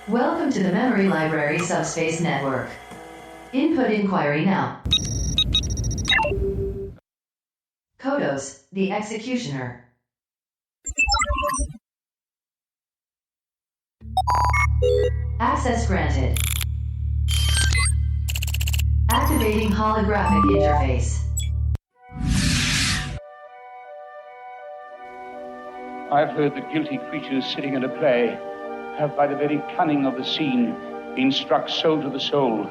Welcome to the Memory Library Subspace Network. Input inquiry now. Kodos the Executioner. Access granted. Activating holographic interface. I've heard that guilty creatures sitting at a play have, by the very cunning of the scene, been struck so to the soul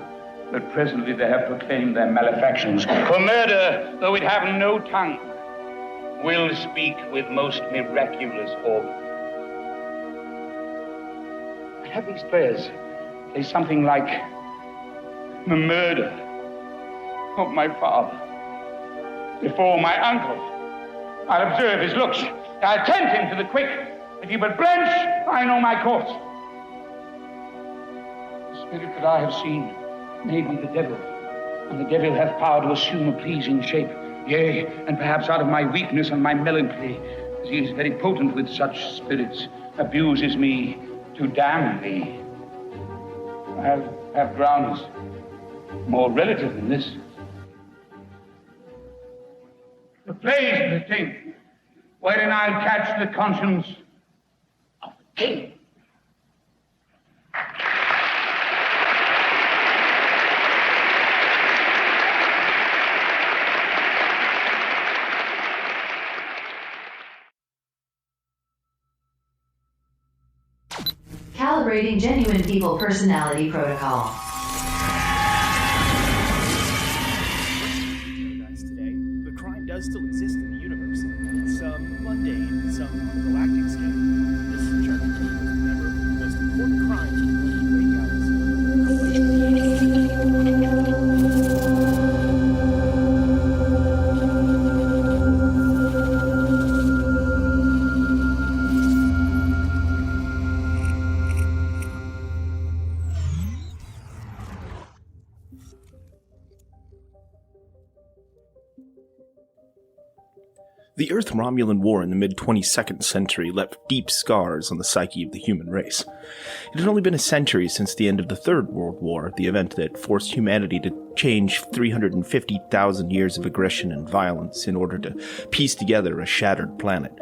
that presently they have proclaimed their malefactions. For murder, though it have no tongue, will speak with most miraculous organ. And have these players say something like, the murder of my father before my uncle. I'll observe his looks. I'll tempt him to the quick. If he but blench, I know my course. The spirit that I have seen may be the devil, and the devil hath power to assume a pleasing shape. Yea, and perhaps out of my weakness and my melancholy, as he is very potent with such spirits, abuses me to damn me. I have grounds more relative than this. The plays of the thing, wherein I'll catch the conscience of the king. Calibrating genuine people personality protocol. Today, but crime does still exist in the universe. It's mundane, some on a galactic scale. This journal was never the most important crimes in the Milky Way galaxy. The Earth-Romulan War in the mid-22nd century left deep scars on the psyche of the human race. It had only been a century since the end of the Third World War, the event that forced humanity to change 350,000 years of aggression and violence in order to piece together a shattered planet.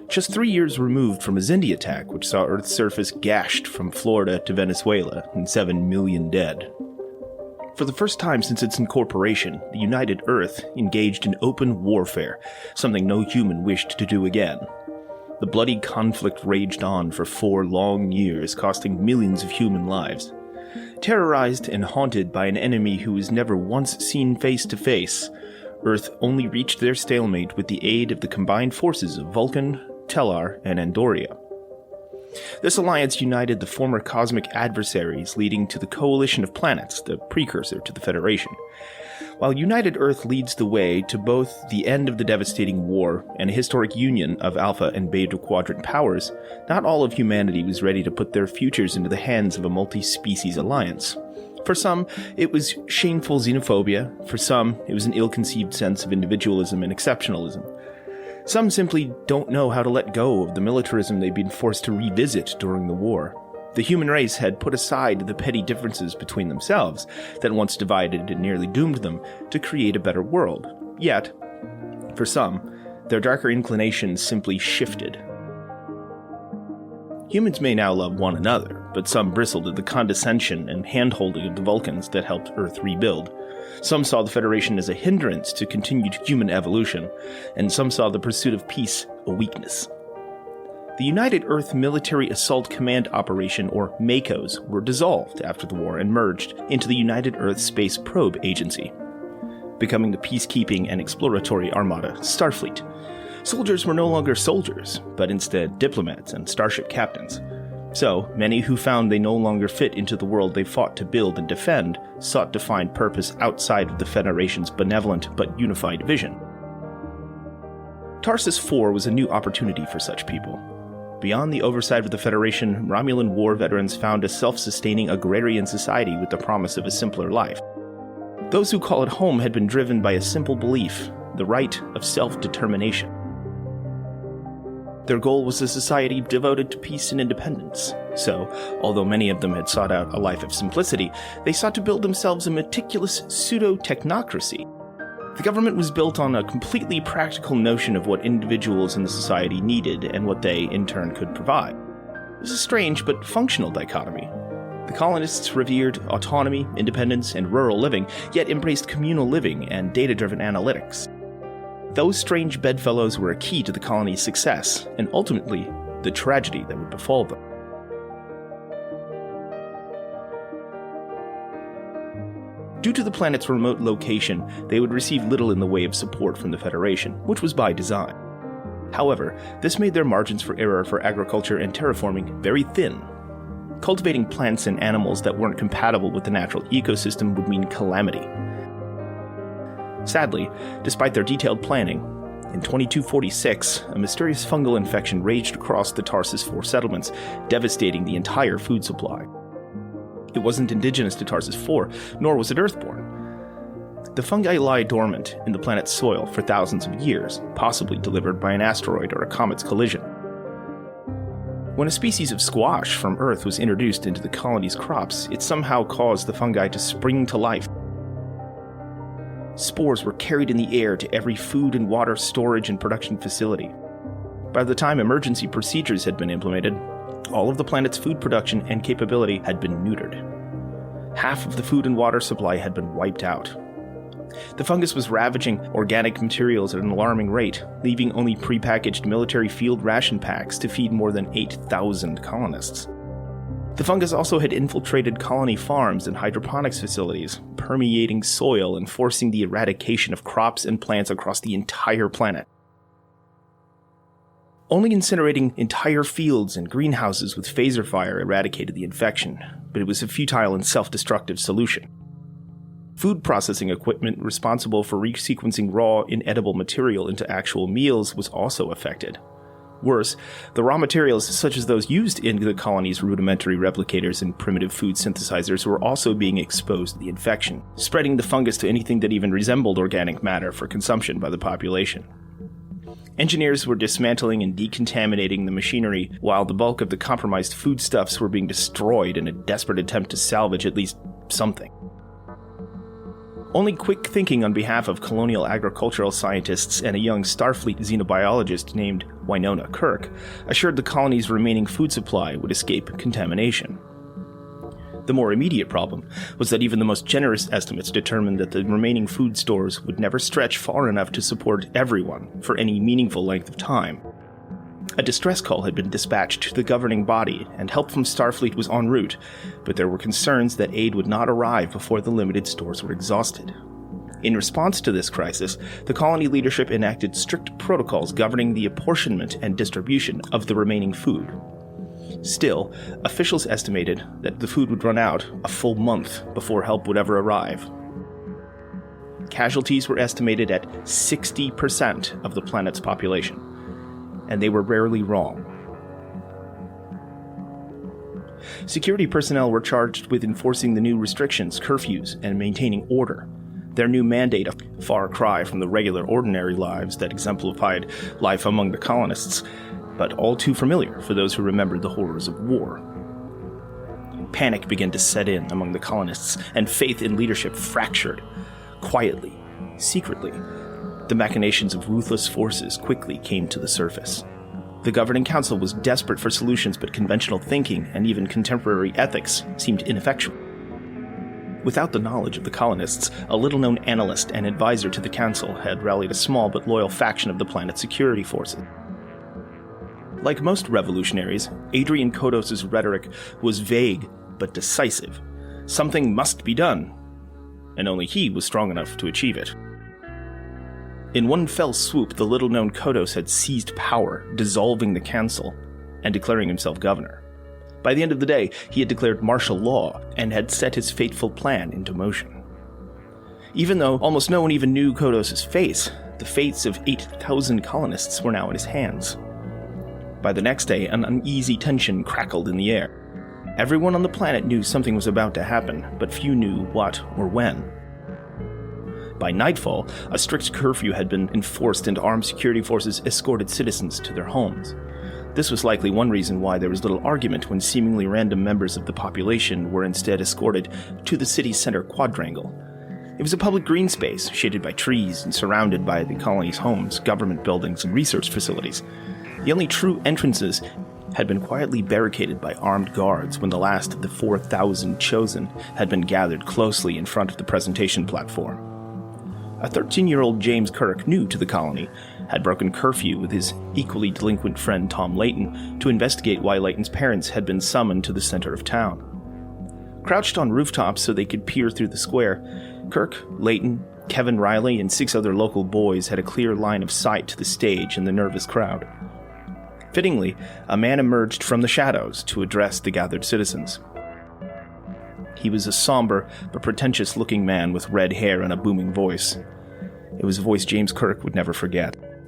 Just 3 years removed from a Xindi attack, which saw Earth's surface gashed from Florida to Venezuela and 7 million dead. For the first time since its incorporation, the United Earth engaged in open warfare, something no human wished to do again. The bloody conflict raged on for 4 long years, costing millions of human lives. Terrorized and haunted by an enemy who was never once seen face to face, Earth only reached their stalemate with the aid of the combined forces of Vulcan, Tellar, and Andoria. This alliance united the former cosmic adversaries, leading to the Coalition of Planets, the precursor to the Federation. While United Earth leads the way to both the end of the devastating war and a historic union of Alpha and Beta Quadrant powers, not all of humanity was ready to put their futures into the hands of a multi-species alliance. For some, it was shameful xenophobia. For some, it was an ill-conceived sense of individualism and exceptionalism. Some simply don't know how to let go of the militarism they've been forced to revisit during the war. The human race had put aside the petty differences between themselves that once divided and nearly doomed them to create a better world. Yet, for some, their darker inclinations simply shifted. Humans may now love one another, but some bristled at the condescension and hand-holding of the Vulcans that helped Earth rebuild. Some saw the Federation as a hindrance to continued human evolution, and some saw the pursuit of peace a weakness. The United Earth Military Assault Command Operation, or MACOs, were dissolved after the war and merged into the United Earth Space Probe Agency, becoming the peacekeeping and exploratory armada Starfleet. Soldiers were no longer soldiers, but instead diplomats and starship captains. So, many who found they no longer fit into the world they fought to build and defend sought to find purpose outside of the Federation's benevolent but unified vision. Tarsus IV was a new opportunity for such people. Beyond the oversight of the Federation, Romulan war veterans found a self-sustaining agrarian society with the promise of a simpler life. Those who call it home had been driven by a simple belief, the right of self-determination. Their goal was a society devoted to peace and independence. So, although many of them had sought out a life of simplicity, they sought to build themselves a meticulous pseudo-technocracy. The government was built on a completely practical notion of what individuals in the society needed and what they, in turn, could provide. It was a strange but functional dichotomy. The colonists revered autonomy, independence, and rural living, yet embraced communal living and data-driven analytics. Those strange bedfellows were a key to the colony's success, and ultimately, the tragedy that would befall them. Due to the planet's remote location, they would receive little in the way of support from the Federation, which was by design. However, this made their margins for error for agriculture and terraforming very thin. Cultivating plants and animals that weren't compatible with the natural ecosystem would mean calamity. Sadly, despite their detailed planning, in 2246, a mysterious fungal infection raged across the Tarsus IV settlements, devastating the entire food supply. It wasn't indigenous to Tarsus IV, nor was it earthborn. The fungi lie dormant in the planet's soil for thousands of years, possibly delivered by an asteroid or a comet's collision. When a species of squash from Earth was introduced into the colony's crops, it somehow caused the fungi to spring to life. Spores were carried in the air to every food and water storage and production facility. By the time emergency procedures had been implemented, all of the planet's food production and capability had been neutered. Half of the food and water supply had been wiped out. The fungus was ravaging organic materials at an alarming rate, leaving only prepackaged military field ration packs to feed more than 8,000 colonists. The fungus also had infiltrated colony farms and hydroponics facilities, permeating soil and forcing the eradication of crops and plants across the entire planet. Only incinerating entire fields and greenhouses with phaser fire eradicated the infection, but it was a futile and self-destructive solution. Food processing equipment responsible for resequencing raw, inedible material into actual meals was also affected. Worse, the raw materials such as those used in the colony's rudimentary replicators and primitive food synthesizers were also being exposed to the infection, spreading the fungus to anything that even resembled organic matter for consumption by the population. Engineers were dismantling and decontaminating the machinery, while the bulk of the compromised foodstuffs were being destroyed in a desperate attempt to salvage at least something. Only quick thinking on behalf of colonial agricultural scientists and a young Starfleet xenobiologist named Winona Kirk assured the colony's remaining food supply would escape contamination. The more immediate problem was that even the most generous estimates determined that the remaining food stores would never stretch far enough to support everyone for any meaningful length of time. A distress call had been dispatched to the governing body, and help from Starfleet was en route, but there were concerns that aid would not arrive before the limited stores were exhausted. In response to this crisis, the colony leadership enacted strict protocols governing the apportionment and distribution of the remaining food. Still, officials estimated that the food would run out a full month before help would ever arrive. Casualties were estimated at 60% of the planet's population, and they were rarely wrong. Security personnel were charged with enforcing the new restrictions, curfews, and maintaining order. Their new mandate, a far cry from the regular ordinary lives that exemplified life among the colonists, but all too familiar for those who remembered the horrors of war. Panic began to set in among the colonists, and faith in leadership fractured. Quietly, secretly, the machinations of ruthless forces quickly came to the surface. The governing council was desperate for solutions, but conventional thinking and even contemporary ethics seemed ineffectual. Without the knowledge of the colonists, a little-known analyst and advisor to the council had rallied a small but loyal faction of the planet's security forces. Like most revolutionaries, Adrian Kodos' rhetoric was vague but decisive. Something must be done, and only he was strong enough to achieve it. In one fell swoop, the little-known Kodos had seized power, dissolving the council and declaring himself governor. By the end of the day, he had declared martial law and had set his fateful plan into motion. Even though almost no one even knew Kodos' face, the fates of 8,000 colonists were now in his hands. By the next day, an uneasy tension crackled in the air. Everyone on the planet knew something was about to happen, but few knew what or when. By nightfall, a strict curfew had been enforced and armed security forces escorted citizens to their homes. This was likely one reason why there was little argument when seemingly random members of the population were instead escorted to the city's center quadrangle. It was a public green space, shaded by trees and surrounded by the colony's homes, government buildings, and research facilities. The only true entrances had been quietly barricaded by armed guards when the last of the 4,000 chosen had been gathered closely in front of the presentation platform. A 13-year-old James Kirk, new to the colony, had broken curfew with his equally delinquent friend Tom Layton to investigate why Layton's parents had been summoned to the center of town. Crouched on rooftops so they could peer through the square, Kirk, Layton, Kevin Riley, and 6 other local boys had a clear line of sight to the stage and the nervous crowd. Fittingly, a man emerged from the shadows to address the gathered citizens. He was a somber but pretentious-looking man with red hair and a booming voice. It was a voice James Kirk would never forget. Revolution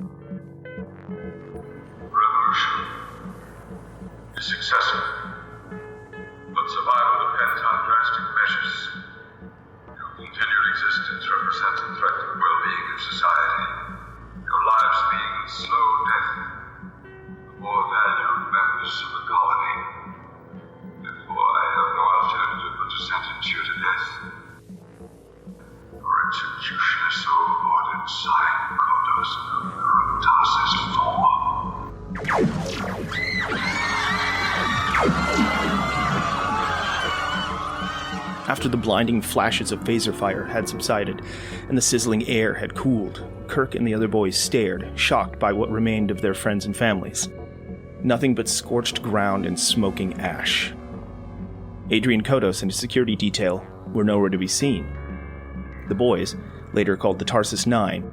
is successful, but survival depends on drastic measures. Your continued existence represents a threat to the well-being of society. Your lives being a slow death. The more valued members of the colony. Therefore, I have no alternative but to sentence you to death. Your execution is so ordered, signed Kodos of Tarsus IV. After the blinding flashes of phaser fire had subsided and the sizzling air had cooled, Kirk and the other boys stared, shocked by what remained of their friends and families. Nothing but scorched ground and smoking ash. Adrian Kodos and his security detail were nowhere to be seen. The boys, later called the Tarsus IX,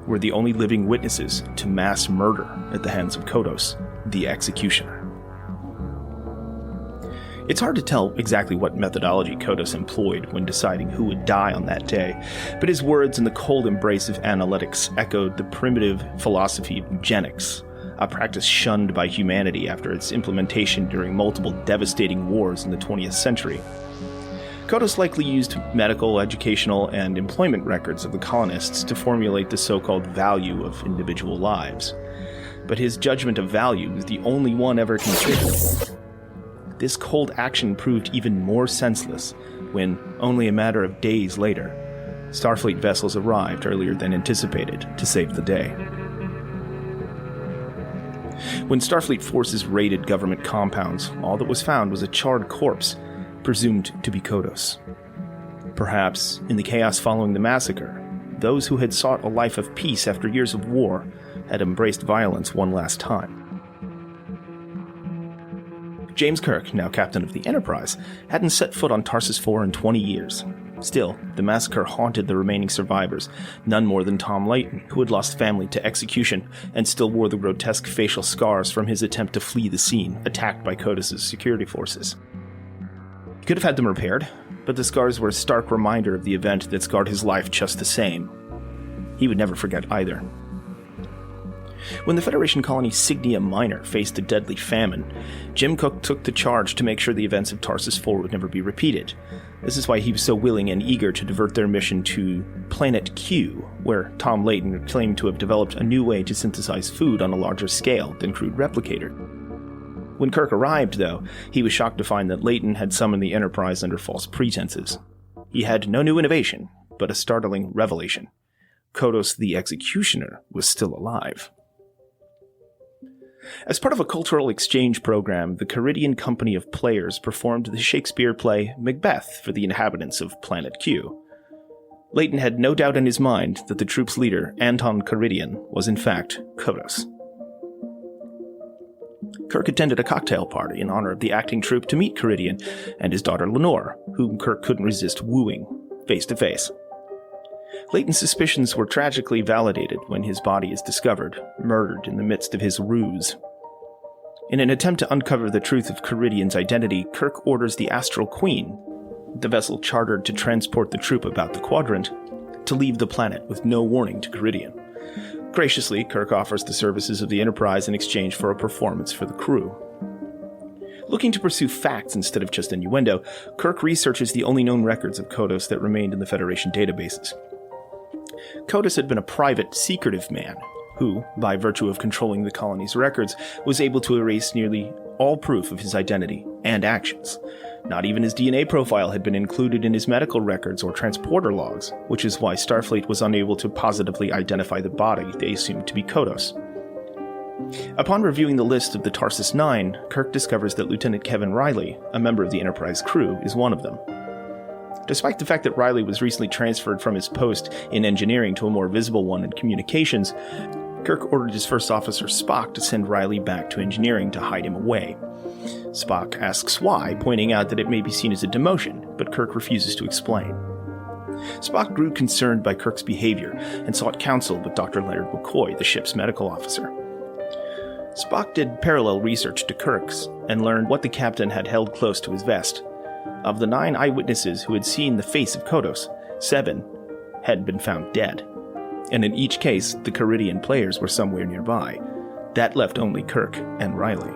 were the only living witnesses to mass murder at the hands of Kodos the Executioner. It's hard to tell exactly what methodology Kodos employed when deciding who would die on that day, but his words and the cold embrace of analytics echoed the primitive philosophy of eugenics, a practice shunned by humanity after its implementation during multiple devastating wars in the 20th century. Kodos likely used medical, educational, and employment records of the colonists to formulate the so-called value of individual lives. But his judgment of value was the only one ever considered. This cold action proved even more senseless when, only a matter of days later, Starfleet vessels arrived earlier than anticipated to save the day. When Starfleet forces raided government compounds, all that was found was a charred corpse, presumed to be Kodos. Perhaps, in the chaos following the massacre, those who had sought a life of peace after years of war had embraced violence one last time. James Kirk, now captain of the Enterprise, hadn't set foot on Tarsus IV in 20 years. Still, the massacre haunted the remaining survivors, none more than Tom Layton, who had lost family to execution and still wore the grotesque facial scars from his attempt to flee the scene, attacked by Kodos' security forces. He could have had them repaired, but the scars were a stark reminder of the event that scarred his life just the same. He would never forget either. When the Federation colony Signia Minor faced a deadly famine, Jim Kirk took the charge to make sure the events of Tarsus IV would never be repeated. This is why he was so willing and eager to divert their mission to Planet Q, where Tom Layton claimed to have developed a new way to synthesize food on a larger scale than crude replicator. When Kirk arrived, though, he was shocked to find that Layton had summoned the Enterprise under false pretenses. He had no new innovation, but a startling revelation. Kodos the Executioner was still alive. As part of a cultural exchange program, the Caridian Company of Players performed the Shakespeare play Macbeth for the inhabitants of Planet Q. Layton had no doubt in his mind that the troop's leader, Anton Caridian, was in fact Kodos. Kirk attended a cocktail party in honor of the acting troupe to meet Caridian and his daughter Lenore, whom Kirk couldn't resist wooing, face to face. Layton's suspicions were tragically validated when his body is discovered, murdered in the midst of his ruse. In an attempt to uncover the truth of Caridian's identity, Kirk orders the Astral Queen, the vessel chartered to transport the troop about the quadrant, to leave the planet with no warning to Caridian. Graciously, Kirk offers the services of the Enterprise in exchange for a performance for the crew. Looking to pursue facts instead of just innuendo, Kirk researches the only known records of Kodos that remained in the Federation databases. Kodos had been a private, secretive man, who, by virtue of controlling the colony's records, was able to erase nearly all proof of his identity and actions. Not even his DNA profile had been included in his medical records or transporter logs, which is why Starfleet was unable to positively identify the body they assumed to be Kodos. Upon reviewing the list of the Tarsus IX, Kirk discovers that Lieutenant Kevin Riley, a member of the Enterprise crew, is one of them. Despite the fact that Riley was recently transferred from his post in engineering to a more visible one in communications, Kirk ordered his first officer Spock to send Riley back to engineering to hide him away. Spock asks why, pointing out that it may be seen as a demotion, but Kirk refuses to explain. Spock grew concerned by Kirk's behavior and sought counsel with Dr. Leonard McCoy, the ship's medical officer. Spock did parallel research to Kirk's and learned what the captain had held close to his vest. Of the 9 eyewitnesses who had seen the face of Kodos, 7 had been found dead. And in each case, the Caridian players were somewhere nearby. That left only Kirk and Riley.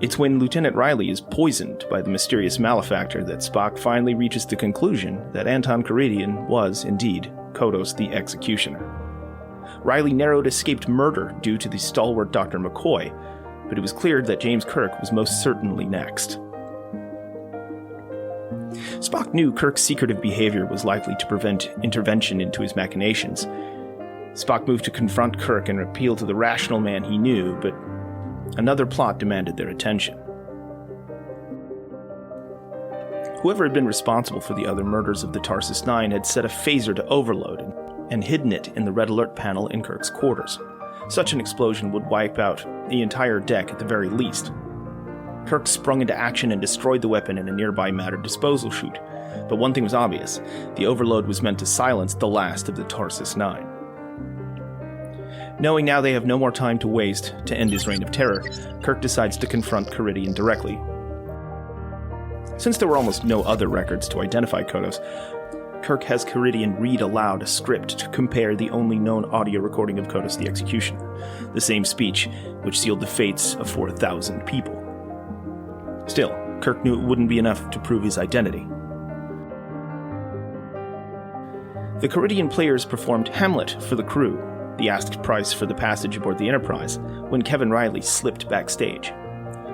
It's when Lieutenant Riley is poisoned by the mysterious malefactor that Spock finally reaches the conclusion that Anton Caridian was, indeed, Kodos the Executioner. Riley narrowed escaped murder due to the stalwart Dr. McCoy, but it was clear that James Kirk was most certainly next. Spock knew Kirk's secretive behavior was likely to prevent intervention into his machinations. Spock moved to confront Kirk and appeal to the rational man he knew, but another plot demanded their attention. Whoever had been responsible for the other murders of the Tarsus IX had set a phaser to overload and hidden it in the red alert panel in Kirk's quarters. Such an explosion would wipe out the entire deck at the very least. Kirk sprung into action and destroyed the weapon in a nearby matter disposal chute, but one thing was obvious: the overload was meant to silence the last of the Tarsus IX. Knowing now they have no more time to waste to end his reign of terror, Kirk decides to confront Caridian directly. Since there were almost no other records to identify Kodos, Kirk has Caridian read aloud a script to compare the only known audio recording of Kodos the Executioner, the same speech which sealed the fates of 4,000 people. Still, Kirk knew it wouldn't be enough to prove his identity. The Caridian players performed Hamlet for the crew, the asked price for the passage aboard the Enterprise, when Kevin Riley slipped backstage.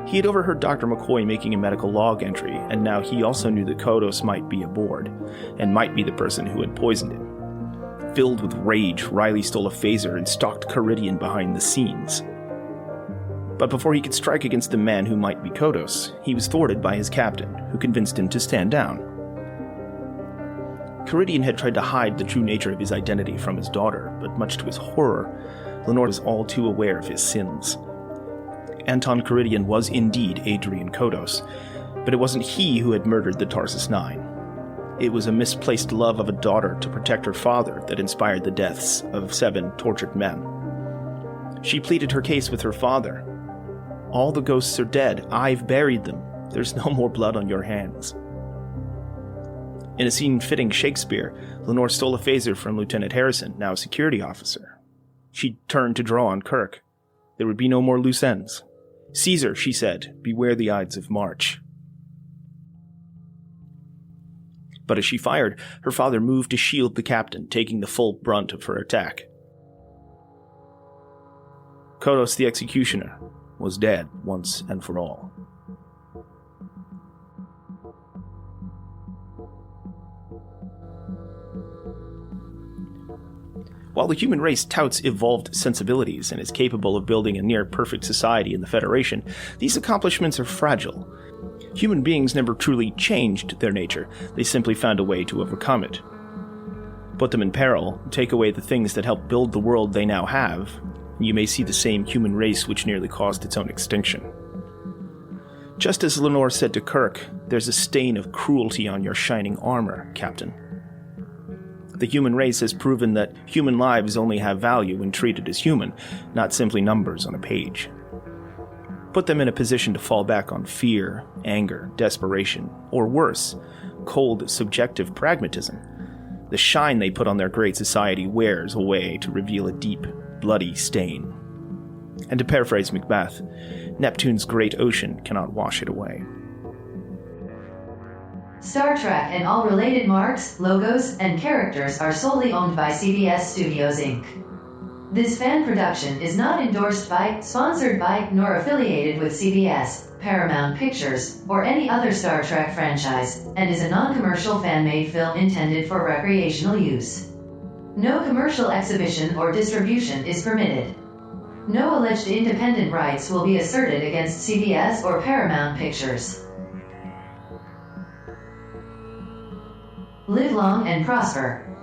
He had overheard Dr. McCoy making a medical log entry, and now he also knew that Kodos might be aboard, and might be the person who had poisoned him. Filled with rage, Riley stole a phaser and stalked Caridian behind the scenes. But before he could strike against the man who might be Kodos, he was thwarted by his captain, who convinced him to stand down. Caridian had tried to hide the true nature of his identity from his daughter, but much to his horror, Lenore was all too aware of his sins. Anton Caridian was indeed Adrian Kodos, but it wasn't he who had murdered the Tarsus IX. It was a misplaced love of a daughter to protect her father that inspired the deaths of 7 tortured men. She pleaded her case with her father. "All the ghosts are dead. I've buried them. There's no more blood on your hands." In a scene fitting Shakespeare, Lenore stole a phaser from Lieutenant Harrison, now a security officer. She turned to draw on Kirk. There would be no more loose ends. "Caesar," she said, "beware the Ides of March." But as she fired, her father moved to shield the captain, taking the full brunt of her attack. Kodos the Executioner was dead once and for all. While the human race touts evolved sensibilities and is capable of building a near-perfect society in the Federation, these accomplishments are fragile. Human beings never truly changed their nature, they simply found a way to overcome it. Put them in peril, take away the things that help build the world they now have, and you may see the same human race which nearly caused its own extinction. Just as Lenore said to Kirk, "There's a stain of cruelty on your shining armor, Captain." The human race has proven that human lives only have value when treated as human, not simply numbers on a page. Put them in a position to fall back on fear, anger, desperation, or worse, cold, subjective pragmatism. The shine they put on their great society wears away to reveal a deep, bloody stain. And to paraphrase Macbeth, Neptune's great ocean cannot wash it away. Star Trek and all related marks, logos, and characters are solely owned by CBS Studios Inc. This fan production is not endorsed by, sponsored by, nor affiliated with CBS, Paramount Pictures, or any other Star Trek franchise, and is a non-commercial fan-made film intended for recreational use. No commercial exhibition or distribution is permitted. No alleged independent rights will be asserted against CBS or Paramount Pictures. Live long and prosper.